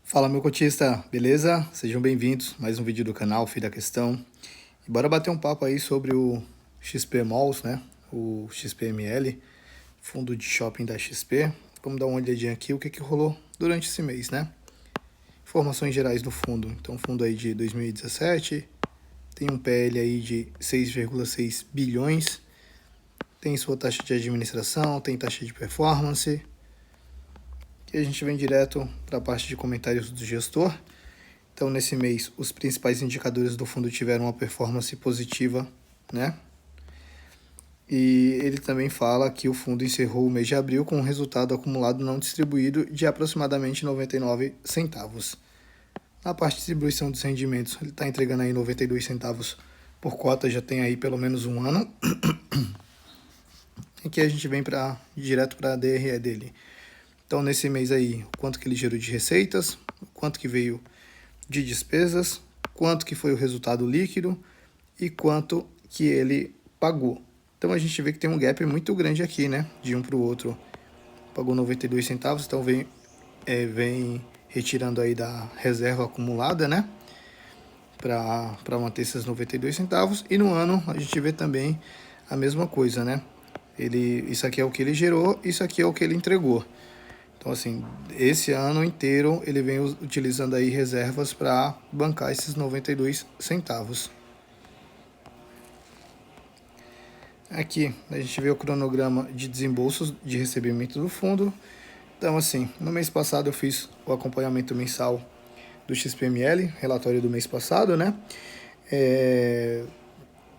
Fala, meu cotista, beleza? Sejam bem-vindos a mais um vídeo do canal Fim da Questão. E bora bater um papo aí sobre o XP Malls, né? O XPML, fundo de shopping da XP. Vamos dar uma olhadinha aqui o que rolou durante esse mês, né? Informações gerais do fundo. Então, fundo aí de 2017, tem um PL aí de 6,6 bilhões, tem sua taxa de administração, tem taxa de performance. E a gente vem direto para a parte de comentários do gestor. Então, nesse mês, os principais indicadores do fundo tiveram uma performance positiva, né? E ele também fala que o fundo encerrou o mês de abril com um resultado acumulado não distribuído de aproximadamente 99 centavos. Na parte de distribuição dos rendimentos, ele está entregando aí 92 centavos por cota, já tem aí pelo menos um ano. Aqui a gente vem direto para a DRE dele. Então, nesse mês aí, quanto que ele gerou de receitas, quanto que veio de despesas, quanto que foi o resultado líquido e quanto que ele pagou. Então, a gente vê que tem um gap muito grande aqui, né? De um para o outro. Pagou 92 centavos, então vem retirando aí da reserva acumulada, né? Para manter esses 92 centavos. E no ano, a gente vê também a mesma coisa, né? Isso aqui é o que ele gerou, isso aqui é o que ele entregou. Então, assim, esse ano inteiro ele vem utilizando aí reservas para bancar esses 92 centavos. Aqui a gente vê o cronograma de desembolsos de recebimento do fundo. Então, assim, no mês passado eu fiz o acompanhamento mensal do XPML, relatório do mês passado, né?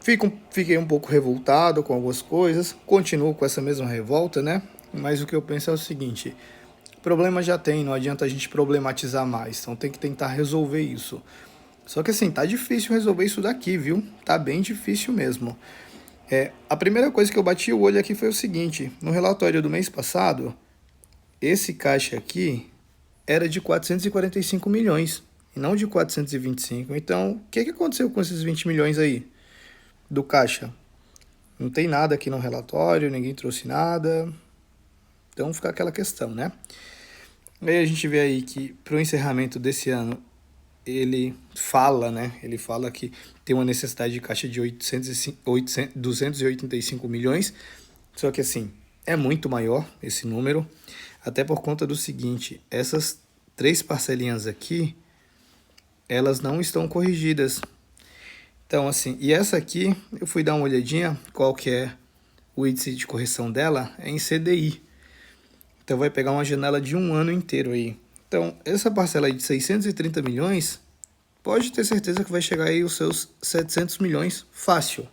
Fiquei um pouco revoltado com algumas coisas, continuo com essa mesma revolta, né? Mas o que eu penso é o seguinte: problema já tem, não adianta a gente problematizar mais, então tem que tentar resolver isso. Só que assim, tá difícil resolver isso daqui, viu? Tá bem difícil mesmo. A primeira coisa que eu bati o olho aqui foi o seguinte: no relatório do mês passado, esse caixa aqui era de 445 milhões e não de 425. Então, o que aconteceu com esses 20 milhões aí do caixa? Não tem nada aqui no relatório, ninguém trouxe nada. Então fica aquela questão, né? Aí a gente vê aí que para o encerramento desse ano, ele fala, né? Ele fala que tem uma necessidade de caixa de 285 milhões. Só que assim, é muito maior esse número. Até por conta do seguinte: essas três parcelinhas aqui, elas não estão corrigidas. Então, assim, e essa aqui, eu fui dar uma olhadinha, qual que é o índice de correção dela, é em CDI. Então, vai pegar uma janela de um ano inteiro aí. Então, essa parcela aí de 630 milhões, pode ter certeza que vai chegar aí os seus 700 milhões fácil.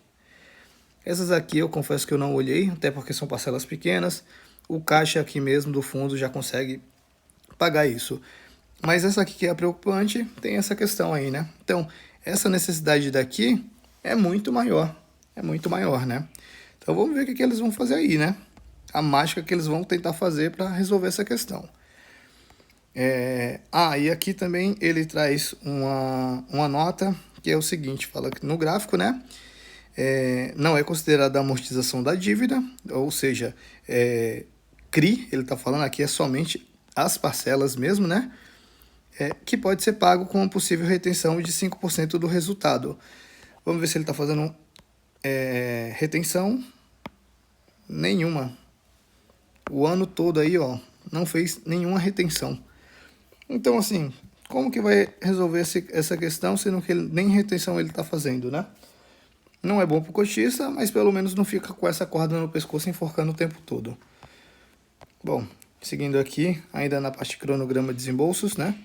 Essas aqui eu confesso que eu não olhei, até porque são parcelas pequenas. O caixa aqui mesmo do fundo já consegue pagar isso. Mas essa aqui que é preocupante, tem essa questão aí, né? Então, essa necessidade daqui é muito maior, né? Então, vamos ver o que eles vão fazer aí, né? A mágica que eles vão tentar fazer para resolver essa questão. E aqui também ele traz uma nota que é o seguinte: fala que no gráfico, né? Não é considerada a amortização da dívida, ou seja, CRI, ele está falando aqui, é somente as parcelas mesmo, né? Que pode ser pago com uma possível retenção de 5% do resultado. Vamos ver se ele está fazendo retenção nenhuma. O ano todo aí, ó, não fez nenhuma retenção. Então, assim, como que vai resolver essa questão, sendo que nem retenção ele está fazendo, né? Não é bom para o cotista, mas pelo menos não fica com essa corda no pescoço enforcando o tempo todo. Bom, seguindo aqui, ainda na parte de cronograma de desembolsos, né?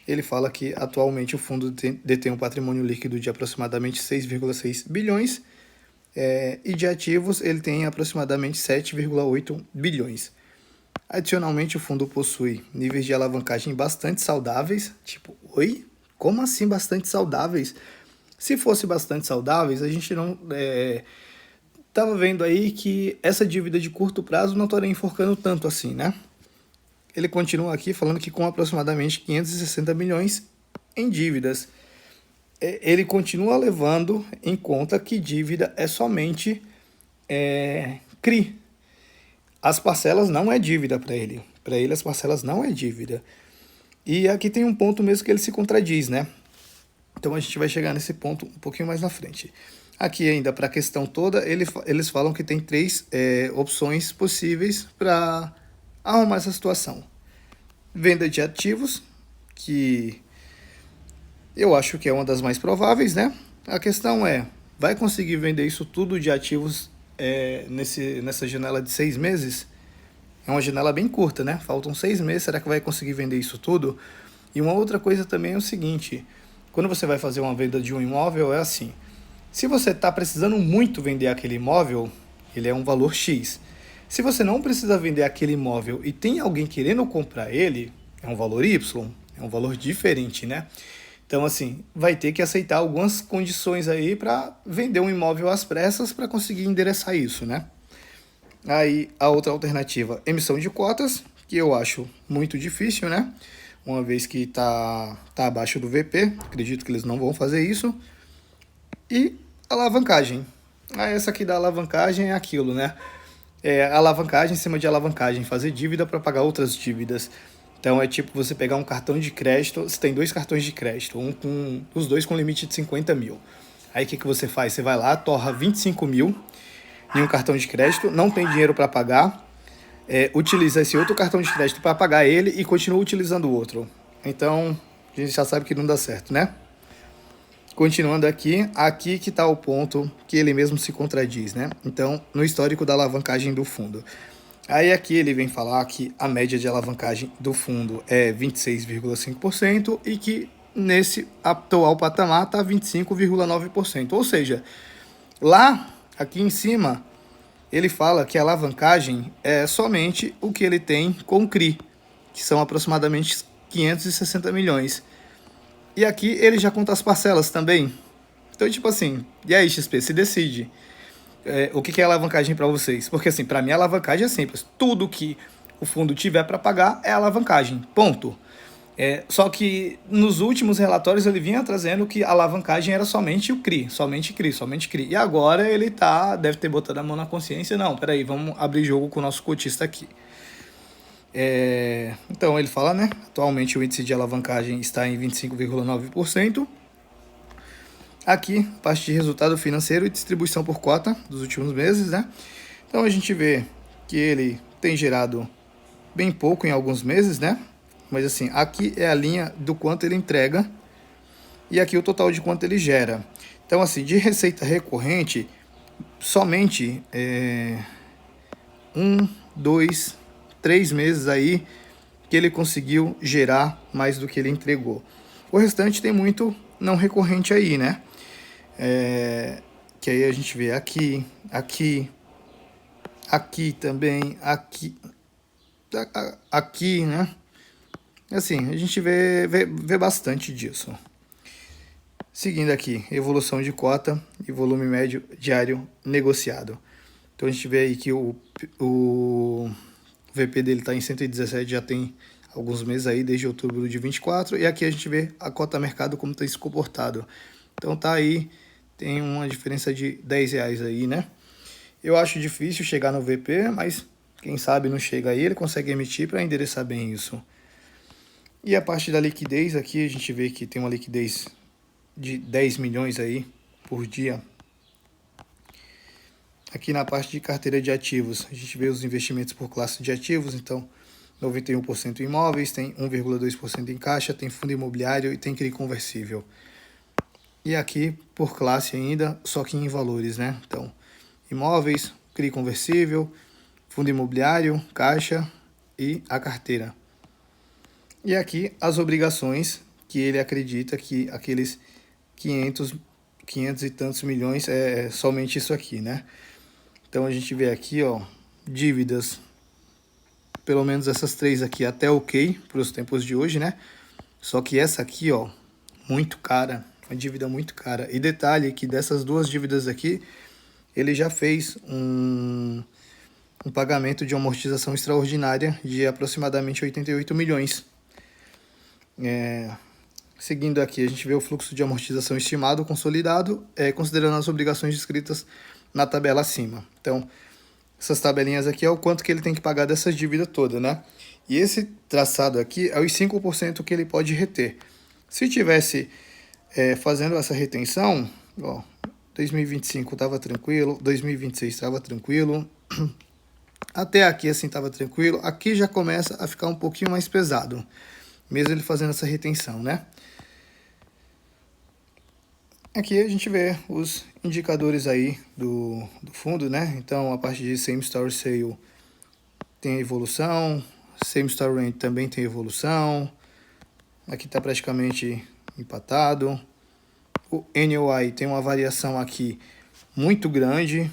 Ele fala que atualmente o fundo detém um patrimônio líquido de aproximadamente 6,6 bilhões e de ativos ele tem aproximadamente 7,8 bilhões. Adicionalmente, o fundo possui níveis de alavancagem bastante saudáveis. Tipo, oi? Como assim bastante saudáveis? Se fosse bastante saudáveis, a gente não estava vendo aí que essa dívida de curto prazo não estaria enforcando tanto assim, né? Ele continua aqui falando que com aproximadamente 560 milhões em dívidas. Ele continua levando em conta que dívida é somente CRI. As parcelas não é dívida para ele. Para ele, as parcelas não é dívida. E aqui tem um ponto mesmo que ele se contradiz, né? Então a gente vai chegar nesse ponto um pouquinho mais na frente. Aqui ainda para a questão toda, eles falam que tem três opções possíveis para arrumar essa situação. Venda de ativos, que eu acho que é uma das mais prováveis, né? A questão é, vai conseguir vender isso tudo de ativos nessa janela de 6 meses? É uma janela bem curta, né? Faltam 6 meses, será que vai conseguir vender isso tudo? E uma outra coisa também é o seguinte, quando você vai fazer uma venda de um imóvel, é assim, se você está precisando muito vender aquele imóvel, ele é um valor X. Se você não precisa vender aquele imóvel e tem alguém querendo comprar ele, é um valor Y, é um valor diferente, né? Então, assim, vai ter que aceitar algumas condições aí para vender um imóvel às pressas para conseguir endereçar isso, né? Aí, a outra alternativa, emissão de cotas, que eu acho muito difícil, né? Uma vez que tá abaixo do VP, acredito que eles não vão fazer isso. E alavancagem. Essa aqui da alavancagem é aquilo, né? Alavancagem em cima de alavancagem, fazer dívida para pagar outras dívidas. Então é tipo você pegar um cartão de crédito, você tem 2 cartões de crédito, os dois com limite de 50 mil. Aí o que você faz? Você vai lá, torra 25 mil em um cartão de crédito, não tem dinheiro para pagar, utiliza esse outro cartão de crédito para pagar ele e continua utilizando o outro. Então a gente já sabe que não dá certo, né? Continuando aqui que está o ponto que ele mesmo se contradiz, né? Então, no histórico da alavancagem do fundo. Aí aqui ele vem falar que a média de alavancagem do fundo é 26,5% e que nesse atual patamar está 25,9%. Ou seja, lá, aqui em cima, ele fala que a alavancagem é somente o que ele tem com o CRI, que são aproximadamente 560 milhões. E aqui ele já conta as parcelas também. Então, tipo assim, e aí, XP, se decide. O que é alavancagem para vocês? Porque, assim, para mim, a alavancagem é simples. Tudo que o fundo tiver para pagar é alavancagem. Ponto. Só que nos últimos relatórios ele vinha trazendo que a alavancagem era somente o CRI, somente CRI, somente CRI. E agora ele deve ter botado a mão na consciência. Não, peraí, vamos abrir jogo com o nosso cotista aqui. Então ele fala, né? Atualmente o índice de alavancagem está em 25,9%. Aqui, parte de resultado financeiro e distribuição por cota dos últimos meses, né? Então a gente vê que ele tem gerado bem pouco em alguns meses, né? Mas assim, aqui é a linha do quanto ele entrega e aqui o total de quanto ele gera. Então assim, de receita recorrente, somente 2, 3 meses aí que ele conseguiu gerar mais do que ele entregou. O restante tem muito não recorrente aí, né? Que aí a gente vê aqui também, aqui, né? Assim, a gente vê bastante disso. Seguindo aqui, evolução de cota e volume médio diário negociado. Então a gente vê aí que o VP dele está em 117, já tem alguns meses aí, desde outubro de 24, e aqui a gente vê a cota mercado como tem se comportado. Então tá aí, tem uma diferença de R$10 aí, né? Eu acho difícil chegar no VP, mas quem sabe não chega aí, ele consegue emitir para endereçar bem isso. E a parte da liquidez aqui, a gente vê que tem uma liquidez de 10 milhões aí por dia. Aqui na parte de carteira de ativos, a gente vê os investimentos por classe de ativos, então 91% em imóveis, tem 1,2% em caixa, tem fundo imobiliário e tem CRI conversível. E aqui por classe ainda, só que em valores, né? Então, imóveis, CRI conversível, fundo imobiliário, caixa e a carteira. E aqui as obrigações que ele acredita que aqueles 500 e tantos milhões é somente isso aqui, né? Então a gente vê aqui, ó, dívidas, pelo menos essas 3 aqui até ok para os tempos de hoje, né? Só que essa aqui, ó, muito cara, uma dívida muito cara. E detalhe que dessas 2 dívidas aqui, ele já fez um pagamento de amortização extraordinária de aproximadamente 88 milhões. Seguindo aqui, a gente vê o fluxo de amortização estimado consolidado, considerando as obrigações descritas na tabela acima. Então, essas tabelinhas aqui é o quanto que ele tem que pagar dessa dívida toda, né? E esse traçado aqui é os 5% que ele pode reter. Se tivesse fazendo essa retenção, ó, 2025 estava tranquilo, 2026 estava tranquilo, até aqui assim estava tranquilo, aqui já começa a ficar um pouquinho mais pesado, mesmo ele fazendo essa retenção, né? Aqui a gente vê os indicadores aí do fundo, né? Então a parte de Same Store Sale tem evolução, Same Store Rent também tem evolução, aqui está praticamente empatado. O NOI tem uma variação aqui muito grande,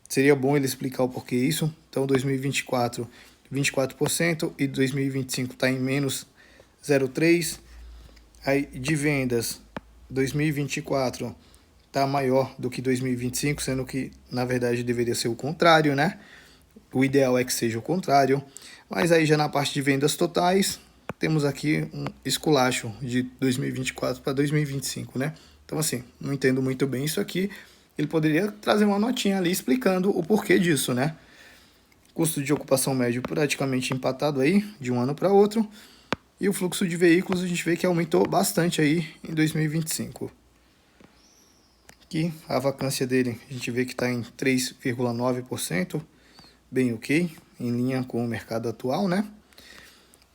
seria bom ele explicar o porquê isso. Então 2024, 24% e 2025 está em menos 0,3%. Aí de vendas, 2024 está maior do que 2025, sendo que na verdade deveria ser o contrário, né? O ideal é que seja o contrário. Mas aí já na parte de vendas totais, temos aqui um esculacho de 2024 para 2025, né? Então assim, não entendo muito bem isso aqui. Ele poderia trazer uma notinha ali explicando o porquê disso, né? Custo de ocupação médio praticamente empatado aí, de um ano para outro. E o fluxo de veículos a gente vê que aumentou bastante aí em 2025. Aqui a vacância dele a gente vê que está em 3,9%, bem ok, em linha com o mercado atual, né?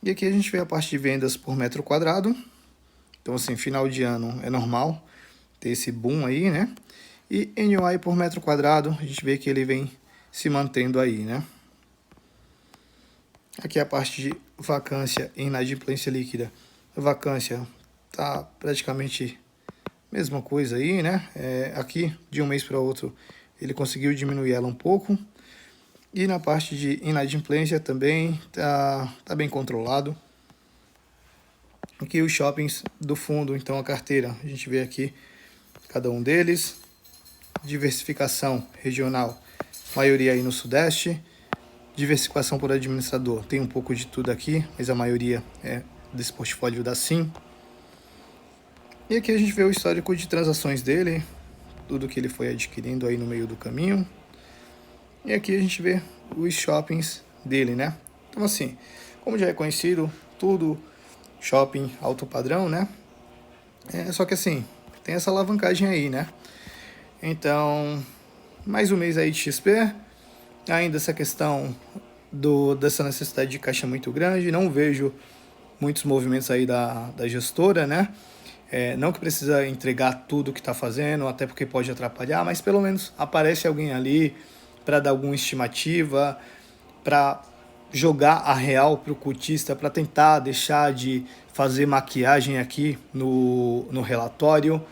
E aqui a gente vê a parte de vendas por metro quadrado. Então assim, final de ano é normal ter esse boom aí, né? E NOI por metro quadrado, a gente vê que ele vem se mantendo aí, né? Aqui a parte de vacância e inadimplência líquida. A vacância tá praticamente mesma coisa aí, né? Aqui, de um mês para outro, ele conseguiu diminuir ela um pouco. E na parte de inadimplência também tá bem controlado. Aqui os shoppings do fundo, então a carteira, a gente vê aqui cada um deles. Diversificação regional, maioria aí no Sudeste. Diversificação por administrador, tem um pouco de tudo aqui, mas a maioria é desse portfólio da Sim. E aqui a gente vê o histórico de transações dele, tudo que ele foi adquirindo aí no meio do caminho. E aqui a gente vê os shoppings dele, né? Então assim, como já é conhecido, tudo shopping alto padrão, né? Só que assim, tem essa alavancagem aí, né? Então, mais um mês aí de XP. Ainda essa questão dessa necessidade de caixa muito grande, não vejo muitos movimentos aí da gestora, né? Não que precisa entregar tudo que está fazendo, até porque pode atrapalhar, mas pelo menos aparece alguém ali para dar alguma estimativa, para jogar a real para o cotista, para tentar deixar de fazer maquiagem aqui no relatório.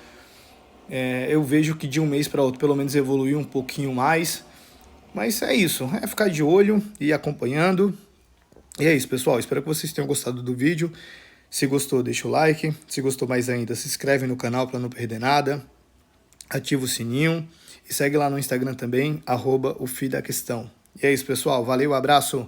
Eu vejo que de um mês para outro pelo menos evoluiu um pouquinho mais. Mas é isso, é ficar de olho e acompanhando. E é isso, pessoal. Espero que vocês tenham gostado do vídeo. Se gostou, deixa o like. Se gostou mais ainda, se inscreve no canal para não perder nada. Ativa o sininho. E segue lá no Instagram também, @o Fi da Questão. E é isso, pessoal. Valeu, abraço!